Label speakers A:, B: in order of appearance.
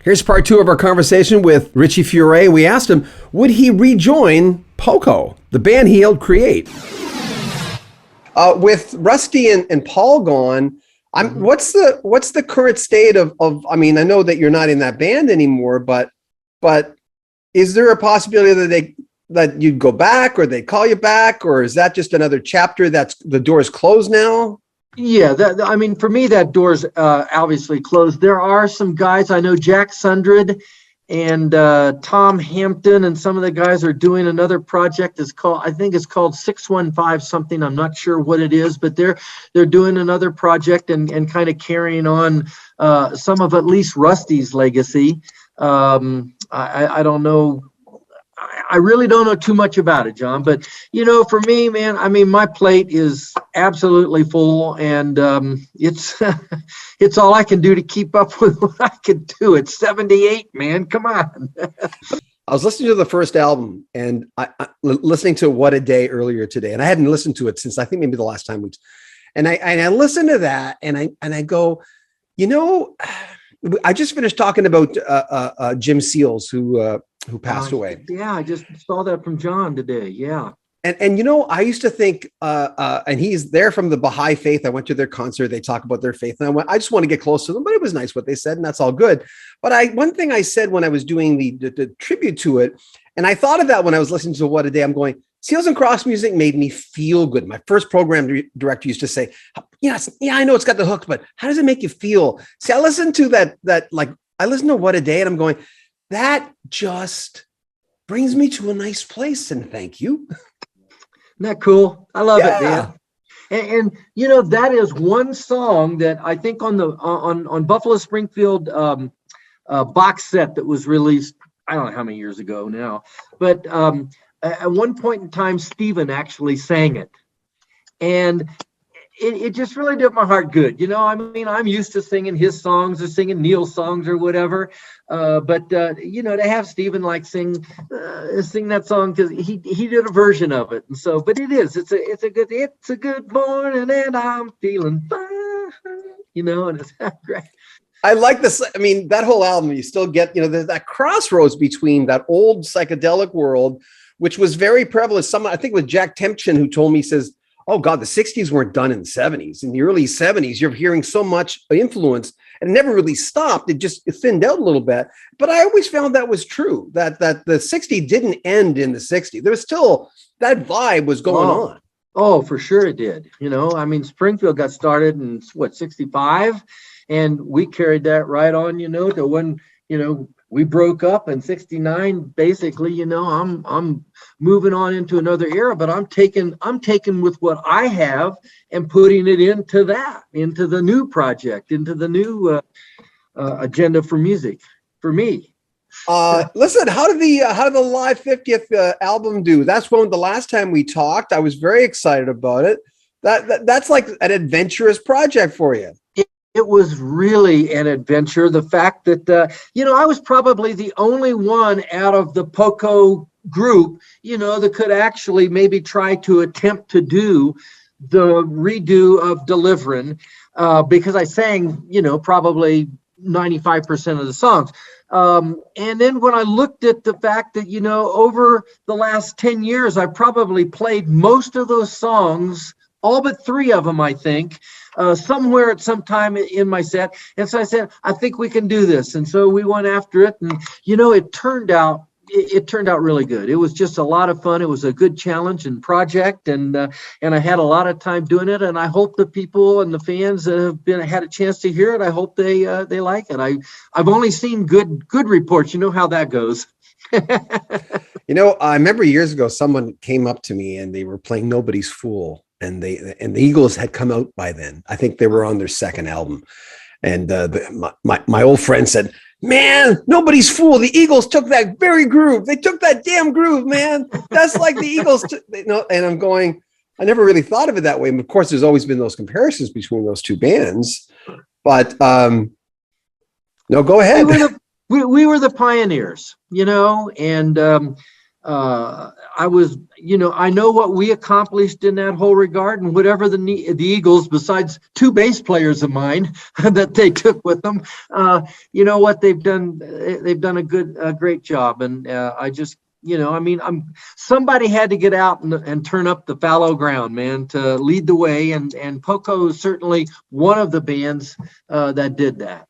A: Here's part two of our conversation with Richie Furay. We asked him, would he rejoin Poco, the band he helped create? With Rusty and Paul gone, what's the current state of? I mean, I know that you're not in that band anymore, but is there a possibility that you'd go back, or they call you back, or is that just another chapter that's the door is closed now?
B: Yeah, I mean, for me, that door's obviously closed. There are some guys, I know Jack Sundred and Tom Hampton, and some of the guys are doing another project. I think it's called 615 something. I'm not sure what it is, but they're doing another project and kind of carrying on some of at least Rusty's legacy. I don't know. I really don't know too much about it, John, but for me, man, I mean, my plate is absolutely full, and it's it's all I can do to keep up with what I can do at 78, man. Come on.
A: I was listening to the first album, and I listening to What a Day earlier today, and I hadn't listened to it since I think maybe the last time I listened to that, and I go, I just finished talking about Jim Seals, who passed away.
B: Yeah, I just saw that from John today. Yeah.
A: And I used to think, and he's there from the Baha'i faith. I went to their concert. They talk about their faith, and I just want to get close to them, but it was nice what they said, and that's all good. But one thing I said when I was doing the tribute to it, and I thought of that when I was listening to What a Day, I'm going, Seals and Cross music made me feel good. My first program director used to say, yeah, I know it's got the hooks, but how does it make you feel? See, I listened to I listened to What a Day, and I'm going, that just brings me to a nice place, and thank you.
B: Isn't that cool? I love it, man. And that is one song that I think on Buffalo Springfield box set that was released, I don't know how many years ago now, but at one point in time, Stephen actually sang it. And it just really did my heart good. I mean, I'm used to singing his songs or singing Neil's songs or whatever. But to have Stephen sing that song, because he did a version of it. And so, but it's a good morning and I'm feeling fine, and it's great.
A: I like this. I mean, that whole album, you still get, there's that crossroads between that old psychedelic world, which was very prevalent. I think it was Jack Tempchin who told me, he says, oh God, the 60s weren't done in the 70s. In the early 70s, you're hearing so much influence, and it never really stopped. It thinned out a little bit. But I always found that was true, that the 60s didn't end in the 60s. There was still, that vibe was going on.
B: Oh, for sure it did. I mean, Springfield got started in 65, and we carried that right on, to when, we broke up in 69. Basically, I'm moving on into another era, but I'm taking with what I have and putting it into the new project, into the new agenda for music for me.
A: Listen, how did the live 50th album do? That's the last time we talked. I was very excited about it. That's like an adventurous project for you.
B: It was really an adventure. The fact that, I was probably the only one out of the Poco group, that could actually maybe try to attempt to do the redo of Deliverin', because I sang, probably 95% of the songs. And then when I looked at the fact that, over the last 10 years, I probably played most of those songs, all but 3 of them, I think, somewhere at some time in my set. And so I said, I think we can do this. And so we went after it, and, it turned out really good. It was just a lot of fun. It was a good challenge and project, and I had a lot of time doing it. And I hope the people and the fans that have had a chance to hear it, I hope they like it. I've only seen good reports. You know how that goes.
A: I remember years ago, someone came up to me and they were playing Nobody's Fool. And the Eagles had come out by then. I think they were on their second album. And my old friend said, man, Nobody's Fool. The Eagles took that very groove. They took that damn groove, man. That's like the Eagles. And I'm going, I never really thought of it that way. And of course, there's always been those comparisons between those two bands. But no, go ahead.
B: We were the pioneers, and I was, I know what we accomplished in that whole regard, and whatever the Eagles, besides two bass players of mine that they took with them, what they've done a great job. And I just, somebody had to get out and turn up the fallow ground, man, to lead the way. And Poco is certainly one of the bands that did that.